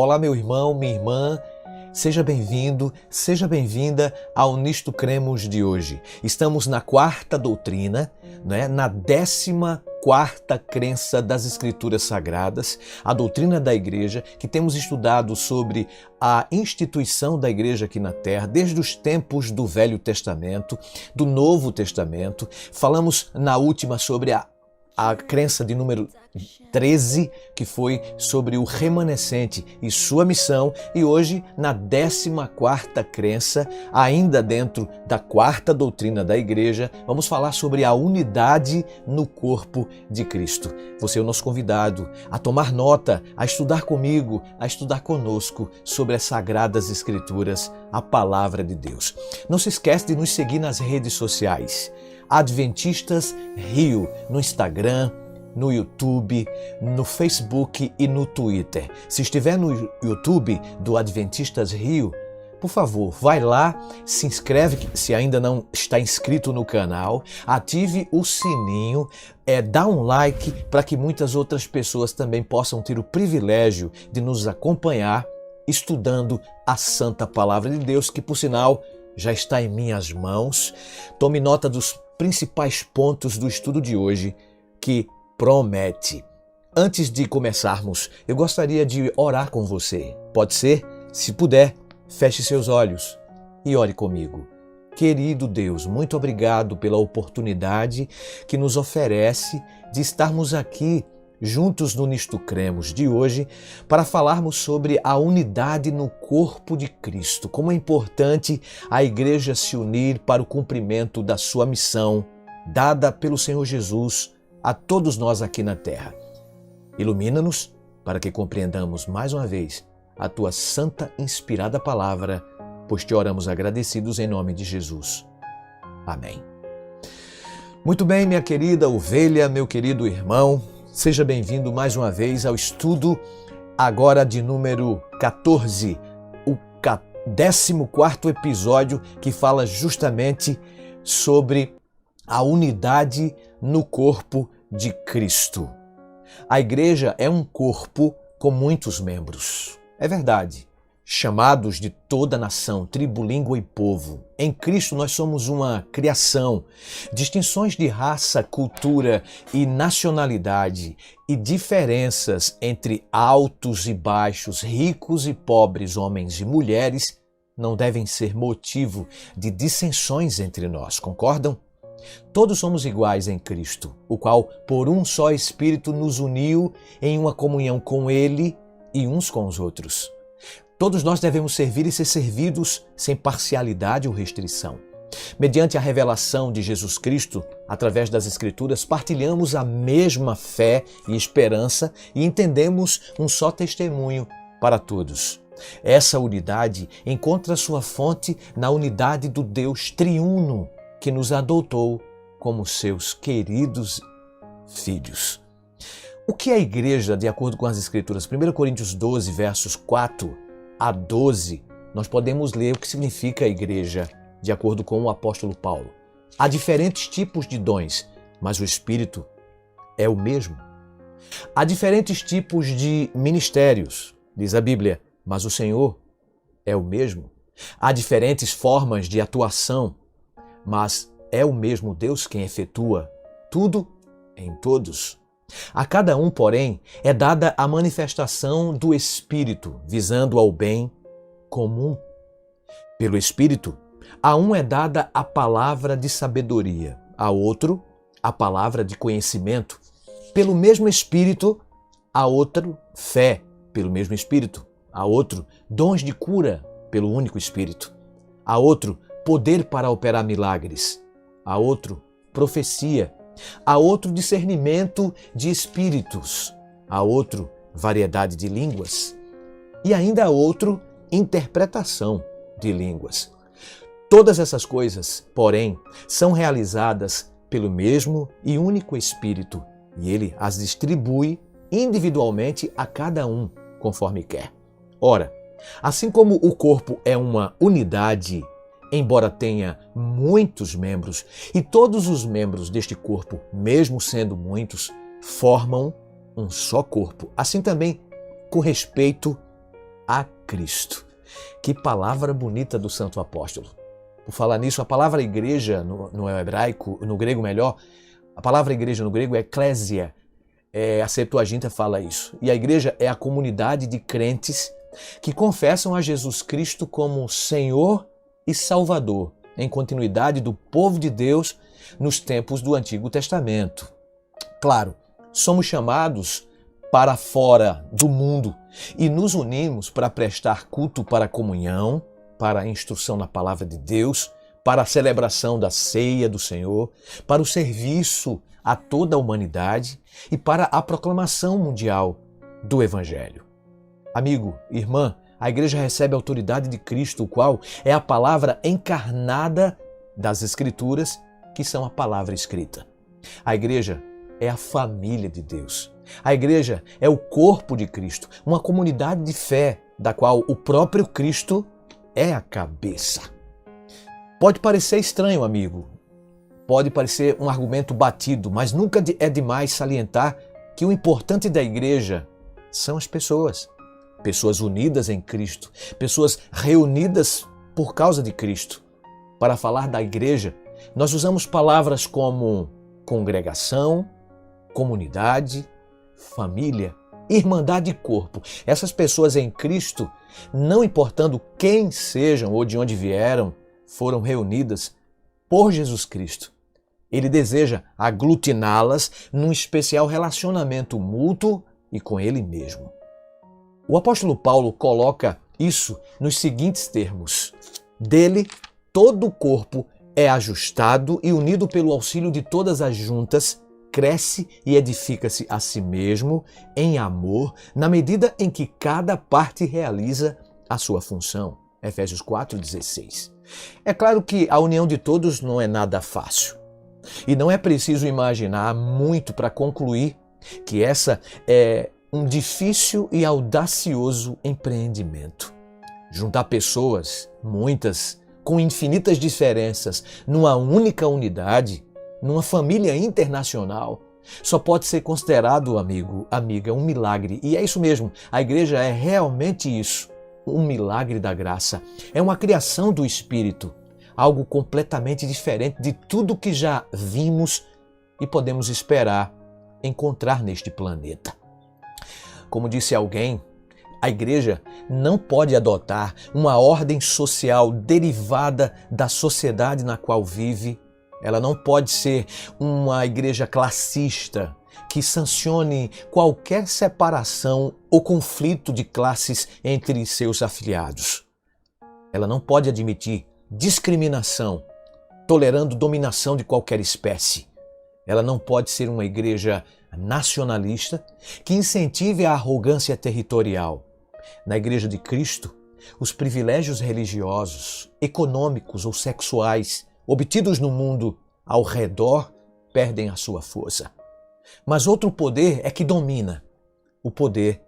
Olá, meu irmão, minha irmã, seja bem-vindo, seja bem-vinda ao Nisto Cremos de hoje. Estamos na quarta doutrina, na 14ª crença das Escrituras Sagradas, a doutrina da Igreja, que temos estudado sobre a instituição da Igreja aqui na Terra, desde os tempos do Velho Testamento, do Novo Testamento. Falamos na última sobre a crença de número 13, que foi sobre o remanescente e sua missão, e hoje na 14ª crença, ainda dentro da quarta doutrina da Igreja, vamos falar sobre a unidade no corpo de Cristo. Você é o nosso convidado a tomar nota, a estudar comigo, a estudar conosco sobre as Sagradas Escrituras, a Palavra de Deus. Não se esquece de nos seguir nas redes sociais. Adventistas Rio, no Instagram, no YouTube, no Facebook e no Twitter. Se estiver no YouTube do Adventistas Rio, por favor, vai lá, se inscreve se ainda não está inscrito no canal, ative o sininho, dá um like para que muitas outras pessoas também possam ter o privilégio de nos acompanhar estudando a Santa Palavra de Deus, que por sinal já está em minhas mãos. Tome nota dos principais pontos do estudo de hoje, que promete. Antes de começarmos, eu gostaria de orar com você. Pode ser? Se puder, feche seus olhos e ore comigo. Querido Deus, muito obrigado pela oportunidade que nos oferece de estarmos aqui juntos no Nisto Cremos de hoje para falarmos sobre a unidade no corpo de Cristo. Como é importante a Igreja se unir para o cumprimento da sua missão dada pelo Senhor Jesus a todos nós aqui na terra. Ilumina-nos para que compreendamos mais uma vez a tua santa inspirada palavra, pois te oramos agradecidos em nome de Jesus. Amém. Muito bem, minha querida ovelha, meu querido irmão, seja bem-vindo mais uma vez ao estudo agora de número 14, o 14º episódio, que fala justamente sobre a unidade no corpo de Cristo. A igreja é um corpo com muitos membros. É verdade. Chamados de toda nação, tribo, língua e povo. Em Cristo nós somos uma criação. Distinções de raça, cultura e nacionalidade e diferenças entre altos e baixos, ricos e pobres, homens e mulheres, não devem ser motivo de dissensões entre nós, concordam? Todos somos iguais em Cristo, o qual por um só Espírito nos uniu em uma comunhão com Ele e uns com os outros. Todos nós devemos servir e ser servidos sem parcialidade ou restrição. Mediante a revelação de Jesus Cristo, através das Escrituras, partilhamos a mesma fé e esperança e entendemos um só testemunho para todos. Essa unidade encontra sua fonte na unidade do Deus triuno, que nos adotou como seus queridos filhos. O que é a igreja, de acordo com as Escrituras? 1 Coríntios 12, versos 4 a 12, nós podemos ler o que significa a igreja, de acordo com o apóstolo Paulo. Há diferentes tipos de dons, mas o Espírito é o mesmo. Há diferentes tipos de ministérios, diz a Bíblia, mas o Senhor é o mesmo. Há diferentes formas de atuação, mas é o mesmo Deus quem efetua tudo em todos. A cada um, porém, é dada a manifestação do Espírito, visando ao bem comum. Pelo Espírito, a um é dada a palavra de sabedoria, a outro a palavra de conhecimento. Pelo mesmo Espírito, a outro fé, pelo mesmo Espírito. A outro dons de cura, pelo único Espírito. A outro poder para operar milagres. A outro profecia. A outro discernimento de espíritos, a outro variedade de línguas e ainda a outro interpretação de línguas. Todas essas coisas, porém, são realizadas pelo mesmo e único Espírito e ele as distribui individualmente a cada um, conforme quer. Ora, assim como o corpo é uma unidade, embora tenha muitos membros, e todos os membros deste corpo, mesmo sendo muitos, formam um só corpo. Assim também com respeito a Cristo. Que palavra bonita do Santo Apóstolo. Por falar nisso, a palavra igreja no hebraico, no grego melhor, a palavra igreja no grego é eklésia. A Septuaginta fala isso. E a igreja é a comunidade de crentes que confessam a Jesus Cristo como Senhor e Salvador, em continuidade do povo de Deus nos tempos do Antigo Testamento. Claro, somos chamados para fora do mundo e nos unimos para prestar culto para a comunhão, para a instrução na palavra de Deus, para a celebração da ceia do Senhor, para o serviço a toda a humanidade e para a proclamação mundial do Evangelho. Amigo, irmã, a igreja recebe a autoridade de Cristo, o qual é a palavra encarnada das Escrituras, que são a palavra escrita. A igreja é a família de Deus. A igreja é o corpo de Cristo, uma comunidade de fé, da qual o próprio Cristo é a cabeça. Pode parecer estranho, amigo. Pode parecer um argumento batido, mas nunca é demais salientar que o importante da igreja são as pessoas. Pessoas unidas em Cristo, pessoas reunidas por causa de Cristo. Para falar da igreja, nós usamos palavras como congregação, comunidade, família, irmandade e corpo. Essas pessoas em Cristo, não importando quem sejam ou de onde vieram, foram reunidas por Jesus Cristo. Ele deseja aglutiná-las num especial relacionamento mútuo e com Ele mesmo. O apóstolo Paulo coloca isso nos seguintes termos: dele, todo o corpo é ajustado e unido pelo auxílio de todas as juntas, cresce e edifica-se a si mesmo em amor, na medida em que cada parte realiza a sua função. Efésios 4,16. É claro que a união de todos não é nada fácil. E não é preciso imaginar muito para concluir que essa é um difícil e audacioso empreendimento. Juntar pessoas, muitas, com infinitas diferenças, numa única unidade, numa família internacional, só pode ser considerado, amigo, amiga, um milagre. E é isso mesmo, a igreja é realmente isso, um milagre da graça. É uma criação do Espírito, algo completamente diferente de tudo que já vimos e podemos esperar encontrar neste planeta. Como disse alguém, a igreja não pode adotar uma ordem social derivada da sociedade na qual vive. Ela não pode ser uma igreja classista que sancione qualquer separação ou conflito de classes entre seus afiliados. Ela não pode admitir discriminação, tolerando dominação de qualquer espécie. Ela não pode ser uma igreja nacionalista que incentive a arrogância territorial. Na Igreja de Cristo, os privilégios religiosos, econômicos ou sexuais obtidos no mundo ao redor perdem a sua força. Mas outro poder é que domina, o poder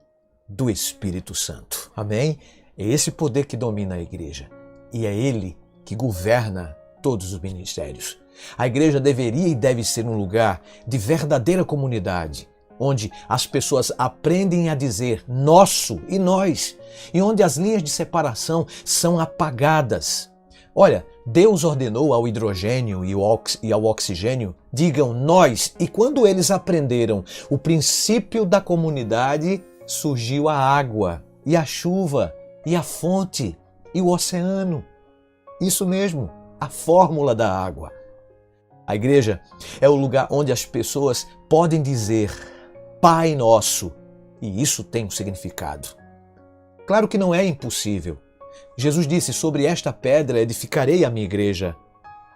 do Espírito Santo. Amém? É esse poder que domina a igreja e é ele que governa todos os ministérios. A igreja deveria e deve ser um lugar de verdadeira comunidade, onde as pessoas aprendem a dizer nosso e nós, e onde as linhas de separação são apagadas. Olha, Deus ordenou ao hidrogênio e ao oxigênio, digam nós, e quando eles aprenderam o princípio da comunidade, surgiu a água, e a chuva, e a fonte, e o oceano. Isso mesmo, a fórmula da água. A igreja é o lugar onde as pessoas podem dizer Pai Nosso, e isso tem um significado. Claro que não é impossível. Jesus disse, sobre esta pedra edificarei a minha igreja.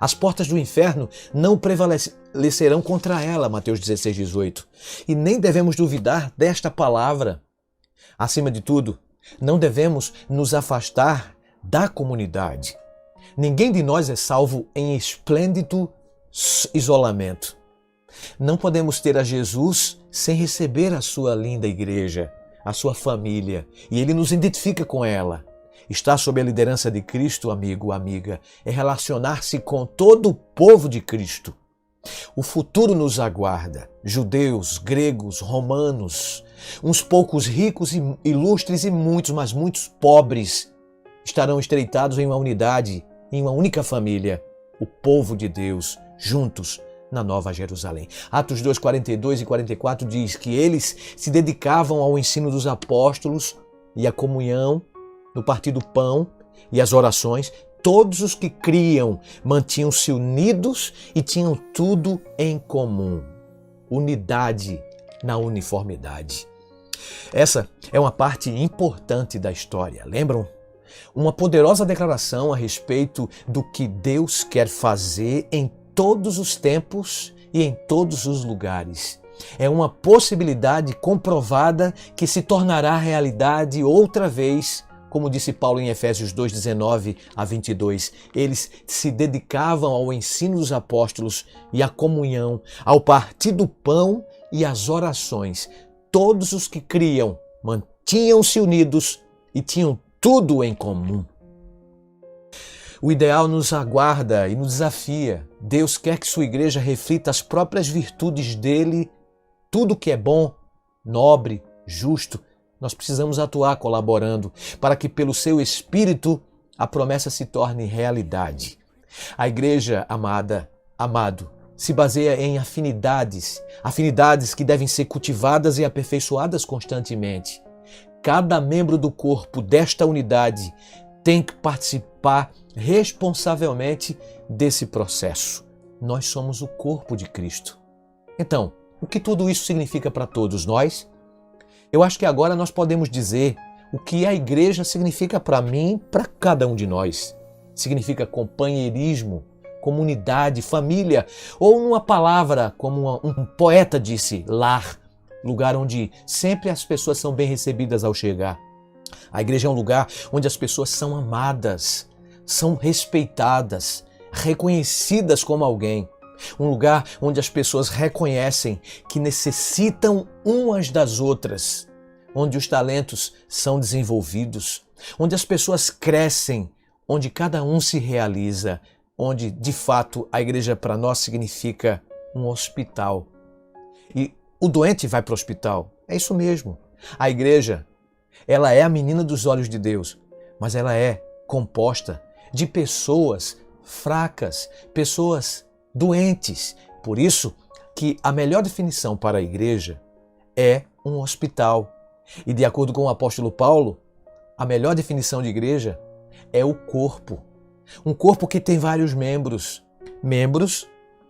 As portas do inferno não prevalecerão contra ela, Mateus 16:18. E nem devemos duvidar desta palavra. Acima de tudo, não devemos nos afastar da comunidade. Ninguém de nós é salvo em esplêndido isolamento. Não podemos ter a Jesus sem receber a sua linda igreja, a sua família, e Ele nos identifica com ela. Estar sob a liderança de Cristo, amigo, amiga, é relacionar-se com todo o povo de Cristo. O futuro nos aguarda. Judeus, gregos, romanos, uns poucos ricos e ilustres e muitos, mas muitos pobres estarão estreitados em uma unidade, em uma única família, o povo de Deus, juntos na Nova Jerusalém. Atos 2, 42 e 44 diz que eles se dedicavam ao ensino dos apóstolos e à comunhão, no partir do pão e as orações. Todos os que criam mantinham-se unidos e tinham tudo em comum. Unidade na uniformidade. Essa é uma parte importante da história, lembram? Uma poderosa declaração a respeito do que Deus quer fazer em todos os tempos e em todos os lugares. É uma possibilidade comprovada que se tornará realidade outra vez. Como disse Paulo em Efésios 2, 19 a 22, eles se dedicavam ao ensino dos apóstolos e à comunhão, ao partir do pão e às orações. Todos os que criam mantinham-se unidos e tinham tudo em comum. O ideal nos aguarda e nos desafia. Deus quer que sua igreja reflita as próprias virtudes dele, tudo que é bom, nobre, justo. Nós precisamos atuar colaborando para que pelo seu Espírito a promessa se torne realidade. A igreja amado, se baseia em afinidades que devem ser cultivadas e aperfeiçoadas constantemente. Cada membro do corpo desta unidade tem que participar responsavelmente desse processo. Nós somos o corpo de Cristo. Então, o que tudo isso significa para todos nós? Eu acho que agora nós podemos dizer o que a igreja significa para mim, para cada um de nós. Significa companheirismo, comunidade, família, ou numa palavra, como um poeta disse, lar, lugar onde sempre as pessoas são bem recebidas ao chegar. A igreja é um lugar onde as pessoas são amadas, são respeitadas, reconhecidas como alguém. Um lugar onde as pessoas reconhecem que necessitam umas das outras, onde os talentos são desenvolvidos, onde as pessoas crescem, onde cada um se realiza, onde, de fato, a igreja para nós significa um hospital. E o doente vai para o hospital. É isso mesmo. A igreja, ela é a menina dos olhos de Deus, mas ela é composta de pessoas fracas, pessoas doentes. Por isso que a melhor definição para a igreja é um hospital. E de acordo com o apóstolo Paulo, a melhor definição de igreja é o corpo. Um corpo que tem vários membros, membros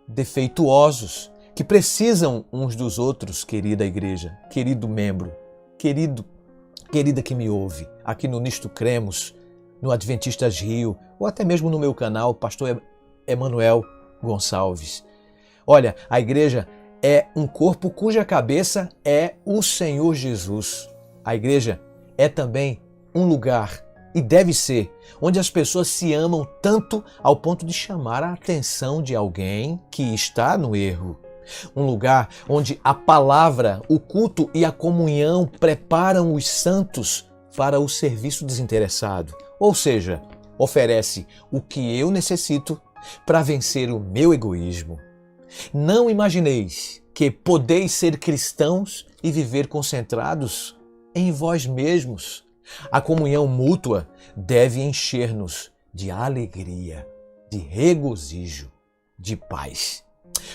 defeituosos, que precisam uns dos outros, querida igreja, querido membro, querida que me ouve, aqui no Nisto Cremos, no Adventistas Rio, ou até mesmo no meu canal, Pastor Emanuel Gonçalves. Olha, a igreja é um corpo cuja cabeça é o Senhor Jesus. A igreja é também um lugar, e deve ser, onde as pessoas se amam tanto ao ponto de chamar a atenção de alguém que está no erro. Um lugar onde a palavra, o culto e a comunhão preparam os santos para o serviço desinteressado. Ou seja, oferece o que eu necessito para vencer o meu egoísmo. Não imagineis que podeis ser cristãos e viver concentrados em vós mesmos. A comunhão mútua deve encher-nos de alegria, de regozijo, de paz.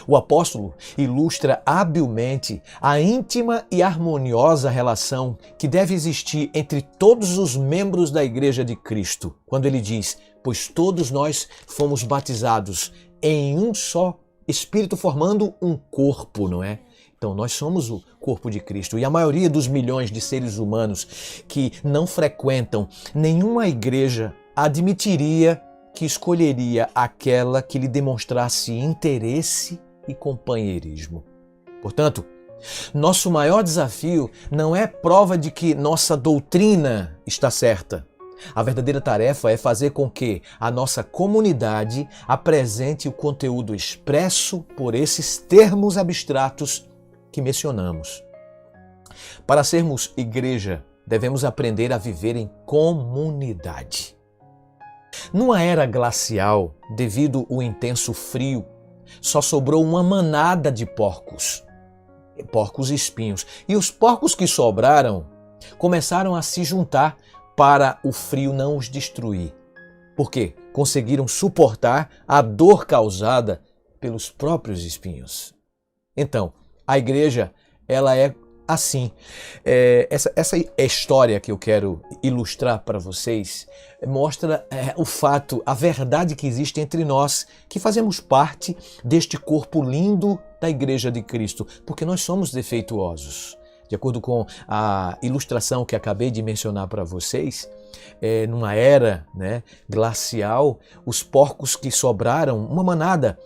O apóstolo ilustra habilmente a íntima e harmoniosa relação que deve existir entre todos os membros da Igreja de Cristo, quando ele diz: pois todos nós fomos batizados em um só Espírito, formando um corpo, não é? Então nós somos o corpo de Cristo, e a maioria dos milhões de seres humanos que não frequentam nenhuma igreja admitiria que escolheria aquela que lhe demonstrasse interesse e companheirismo. Portanto, nosso maior desafio não é prova de que nossa doutrina está certa. A verdadeira tarefa é fazer com que a nossa comunidade apresente o conteúdo expresso por esses termos abstratos que mencionamos. Para sermos igreja, devemos aprender a viver em comunidade. Numa era glacial, devido ao intenso frio, só sobrou uma manada de porcos espinhos. E os porcos que sobraram começaram a se juntar para o frio não os destruir. Por quê? Conseguiram suportar a dor causada pelos próprios espinhos. Então, a igreja, ela é assim. Essa história que eu quero ilustrar para vocês mostra o fato, a verdade que existe entre nós, que fazemos parte deste corpo lindo da Igreja de Cristo, porque nós somos defeituosos. De acordo com a ilustração que acabei de mencionar para vocês, numa era, glacial, os porcos que sobraram, uma manada,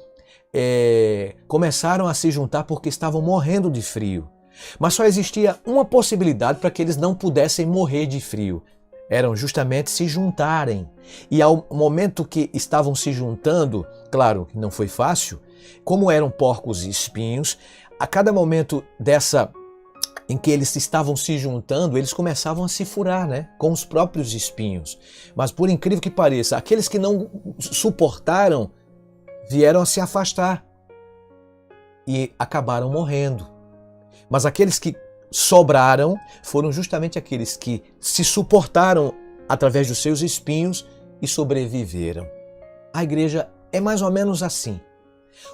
começaram a se juntar porque estavam morrendo de frio. Mas só existia uma possibilidade para que eles não pudessem morrer de frio. Eram justamente se juntarem. E ao momento que estavam se juntando, claro que não foi fácil, como eram porcos e espinhos, a cada momento em que eles estavam se juntando, eles começavam a se furar, com os próprios espinhos. Mas por incrível que pareça, aqueles que não suportaram vieram a se afastar e acabaram morrendo. Mas aqueles que sobraram foram justamente aqueles que se suportaram através dos seus espinhos e sobreviveram. A igreja é mais ou menos assim.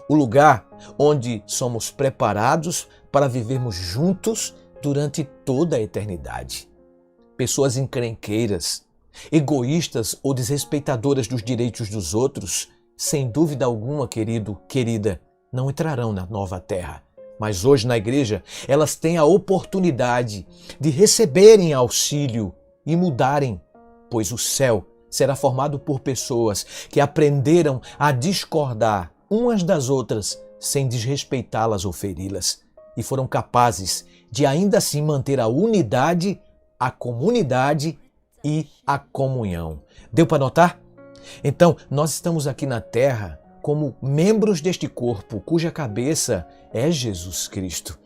O lugar onde somos preparados para vivermos juntos durante toda a eternidade. Pessoas encrenqueiras, egoístas ou desrespeitadoras dos direitos dos outros, sem dúvida alguma, querido, querida, não entrarão na nova terra. Mas hoje na igreja, elas têm a oportunidade de receberem auxílio e mudarem, pois o céu será formado por pessoas que aprenderam a discordar umas das outras sem desrespeitá-las ou feri-las e foram capazes de ainda assim manter a unidade, a comunidade e a comunhão. Deu para notar? Então, nós estamos aqui na terra como membros deste corpo, cuja cabeça é Jesus Cristo.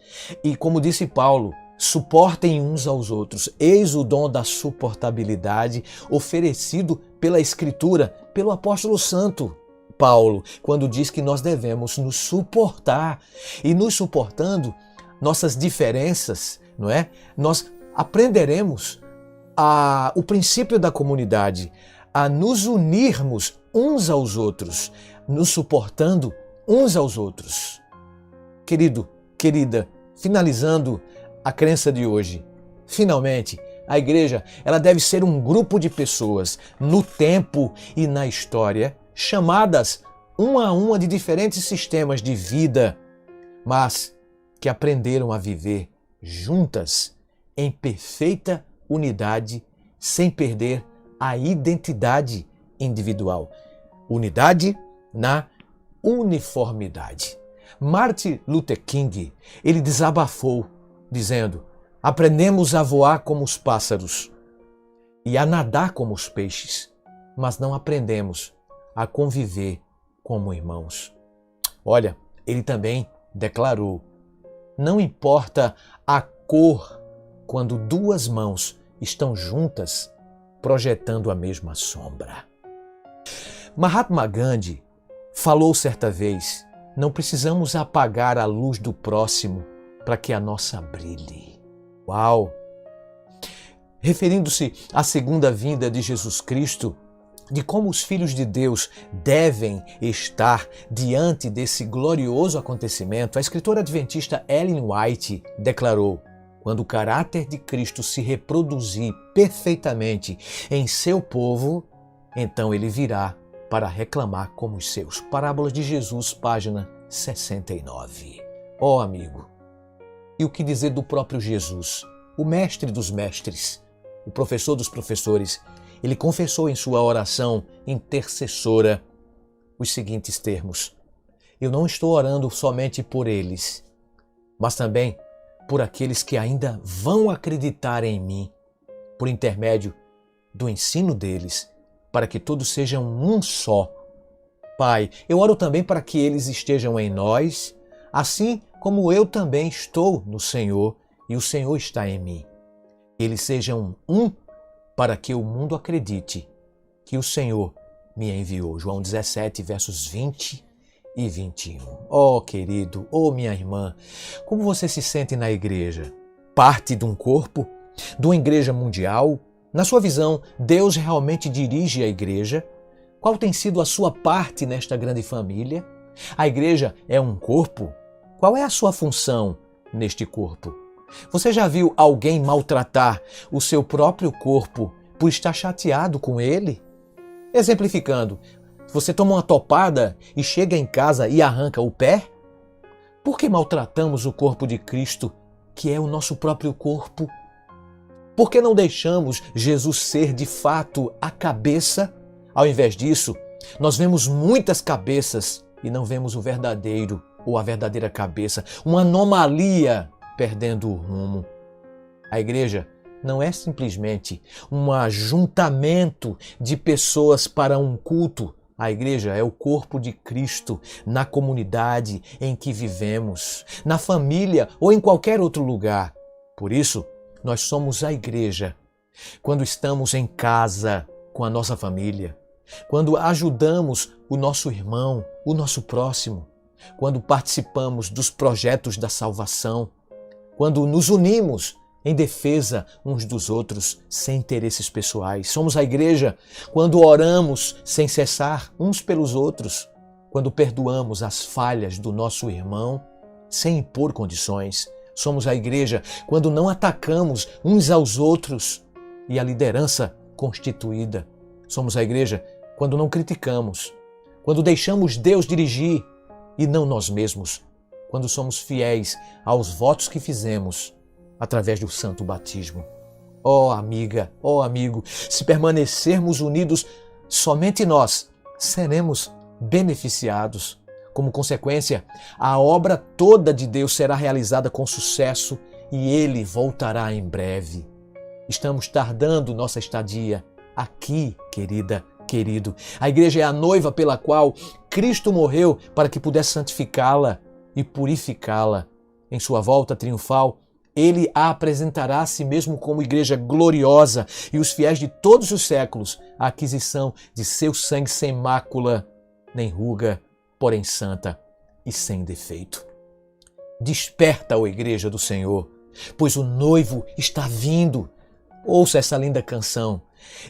E como disse Paulo, suportem uns aos outros. Eis o dom da suportabilidade oferecido pela Escritura, pelo apóstolo santo Paulo, quando diz que nós devemos nos suportar. E nos suportando, nossas diferenças, nós aprenderemos o princípio da comunidade, a nos unirmos uns aos outros, nos suportando uns aos outros. Querido, querida, finalizando a crença de hoje, finalmente, a igreja ela deve ser um grupo de pessoas no tempo e na história, chamadas uma a uma de diferentes sistemas de vida, mas que aprenderam a viver juntas em perfeita unidade, sem perder a identidade individual. Unidade na uniformidade. Martin Luther King, ele desabafou, dizendo: aprendemos a voar como os pássaros e a nadar como os peixes, mas não aprendemos a conviver como irmãos. Olha, ele também declarou: não importa a cor quando duas mãos estão juntas projetando a mesma sombra. Mahatma Gandhi falou certa vez: não precisamos apagar a luz do próximo para que a nossa brilhe. Uau! Referindo-se à segunda vinda de Jesus Cristo, de como os filhos de Deus devem estar diante desse glorioso acontecimento, a escritora adventista Ellen White declarou: quando o caráter de Cristo se reproduzir perfeitamente em seu povo, então ele virá para reclamar como os seus. Parábolas de Jesus, página 69. Ó amigo, e o que dizer do próprio Jesus, o mestre dos mestres, o professor dos professores? Ele confessou em sua oração intercessora os seguintes termos: eu não estou orando somente por eles, mas também por aqueles que ainda vão acreditar em mim, por intermédio do ensino deles, para que todos sejam um só. Pai, eu oro também para que eles estejam em nós, assim como eu também estou no Senhor e o Senhor está em mim. Eles sejam um para que o mundo acredite que o Senhor me enviou. João 17, versos 20 e 21. Oh, querido, oh, minha irmã, como você se sente na igreja? Parte de um corpo? De uma igreja mundial? Na sua visão, Deus realmente dirige a igreja? Qual tem sido a sua parte nesta grande família? A igreja é um corpo? Qual é a sua função neste corpo? Você já viu alguém maltratar o seu próprio corpo por estar chateado com ele? Exemplificando, você toma uma topada e chega em casa e arranca o pé? Por que maltratamos o corpo de Cristo, que é o nosso próprio corpo? Por que não deixamos Jesus ser de fato a cabeça? Ao invés disso, nós vemos muitas cabeças e não vemos o verdadeiro ou a verdadeira cabeça, uma anomalia perdendo o rumo. A igreja não é simplesmente um ajuntamento de pessoas para um culto. A igreja é o corpo de Cristo na comunidade em que vivemos, na família ou em qualquer outro lugar. Por isso, nós somos a igreja quando estamos em casa com a nossa família, quando ajudamos o nosso irmão, o nosso próximo, quando participamos dos projetos da salvação, quando nos unimos em defesa uns dos outros sem interesses pessoais. Somos a igreja quando oramos sem cessar uns pelos outros, quando perdoamos as falhas do nosso irmão sem impor condições. Somos a igreja quando não atacamos uns aos outros e a liderança constituída. Somos a igreja quando não criticamos, quando deixamos Deus dirigir e não nós mesmos, quando somos fiéis aos votos que fizemos através do santo batismo. Oh amiga, oh amigo, se permanecermos unidos, somente nós seremos beneficiados. Como consequência, a obra toda de Deus será realizada com sucesso e Ele voltará em breve. Estamos tardando nossa estadia aqui, querida, querido. A igreja é a noiva pela qual Cristo morreu para que pudesse santificá-la e purificá-la. Em sua volta triunfal, Ele a apresentará a si mesmo como igreja gloriosa e os fiéis de todos os séculos, a aquisição de seu sangue sem mácula, nem ruga, porém santa e sem defeito. Desperta, ó igreja do Senhor, pois o noivo está vindo. Ouça essa linda canção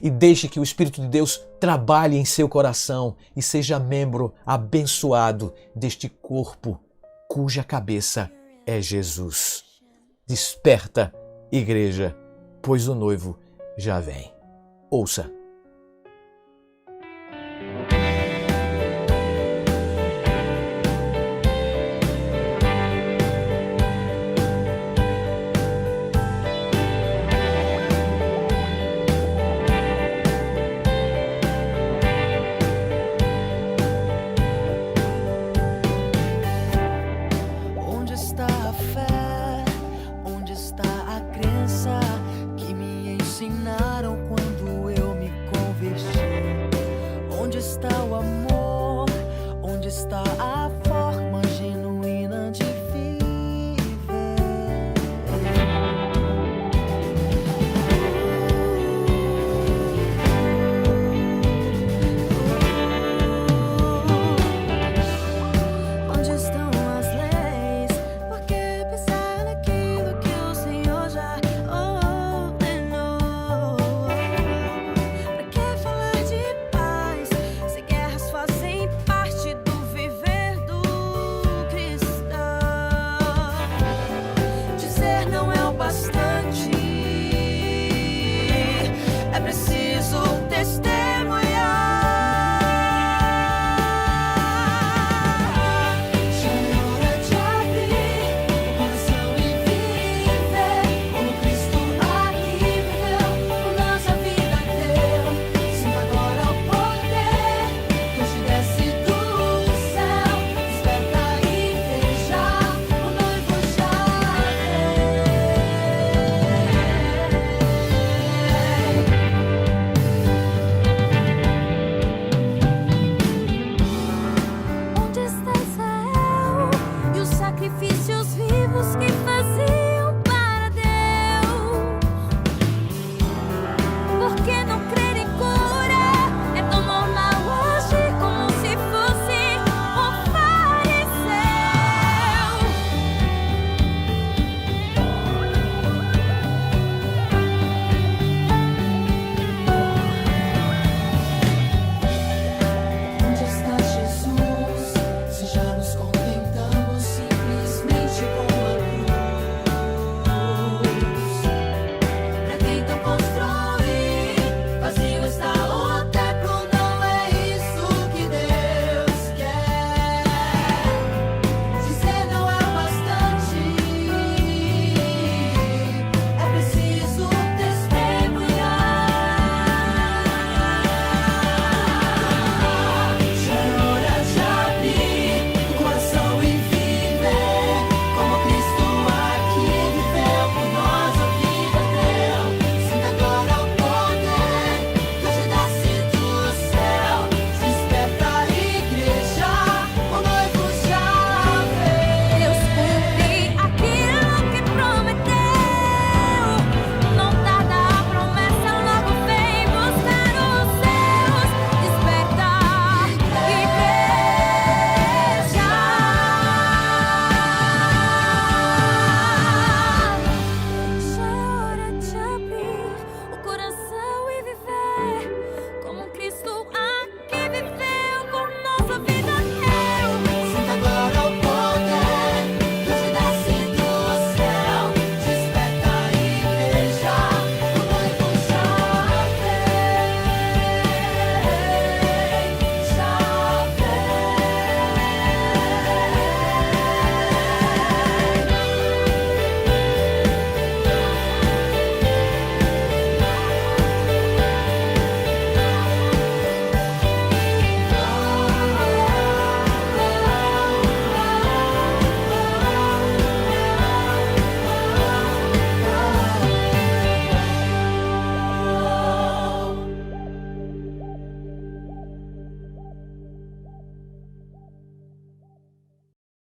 e deixe que o Espírito de Deus trabalhe em seu coração e seja membro abençoado deste corpo cuja cabeça é Jesus. Desperta, igreja, pois o noivo já vem. Ouça. Ensinaram quando eu me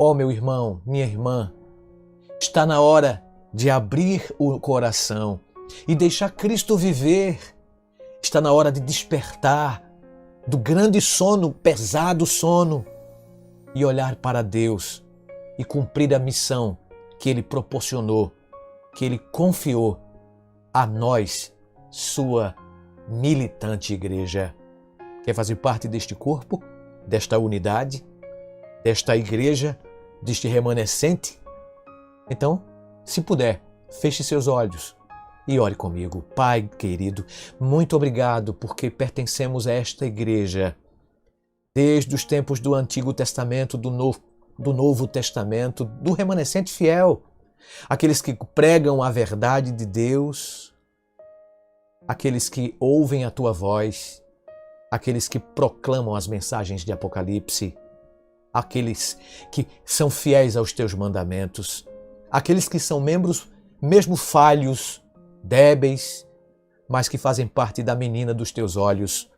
Ó, meu irmão, minha irmã, está na hora de abrir o coração e deixar Cristo viver. Está na hora de despertar do grande sono, pesado sono, e olhar para Deus e cumprir a missão que Ele proporcionou, que Ele confiou a nós, sua militante igreja. Quer fazer parte deste corpo, desta unidade, desta igreja, deste remanescente? Então, se puder, feche seus olhos e ore comigo. Pai querido, muito obrigado porque pertencemos a esta igreja desde os tempos do Antigo Testamento, do Novo Testamento, do remanescente fiel, aqueles que pregam a verdade de Deus, aqueles que ouvem a tua voz, aqueles que proclamam as mensagens de Apocalipse, aqueles que são fiéis aos teus mandamentos, aqueles que são membros mesmo falhos, débeis, mas que fazem parte da menina dos teus olhos,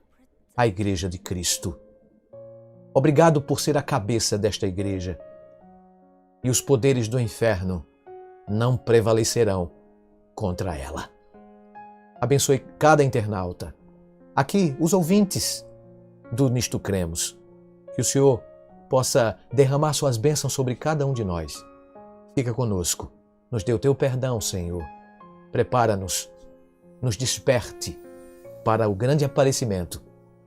a Igreja de Cristo. Obrigado por ser a cabeça desta igreja. E os poderes do inferno não prevalecerão contra ela. Abençoe cada internauta. Aqui, os ouvintes do Nisto Cremos. Que o Senhor possa derramar suas bênçãos sobre cada um de nós. Fica conosco. Nos dê o teu perdão, Senhor. Prepara-nos. Nos desperte para o grande aparecimento,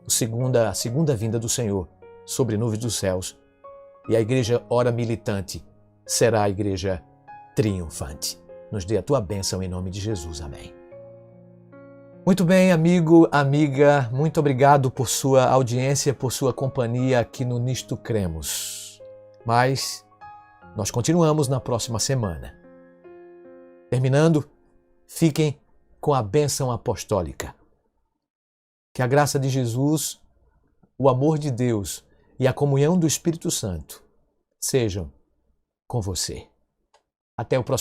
a segunda vinda do Senhor sobre nuvens dos céus. E a igreja ora militante será a igreja triunfante. Nos dê a tua bênção em nome de Jesus. Amém. Muito bem, amigo, amiga, muito obrigado por sua audiência, por sua companhia aqui no Nisto Cremos. Mas nós continuamos na próxima semana. Terminando, fiquem com a bênção apostólica. Que a graça de Jesus, o amor de Deus e a comunhão do Espírito Santo sejam com você. Até o próximo.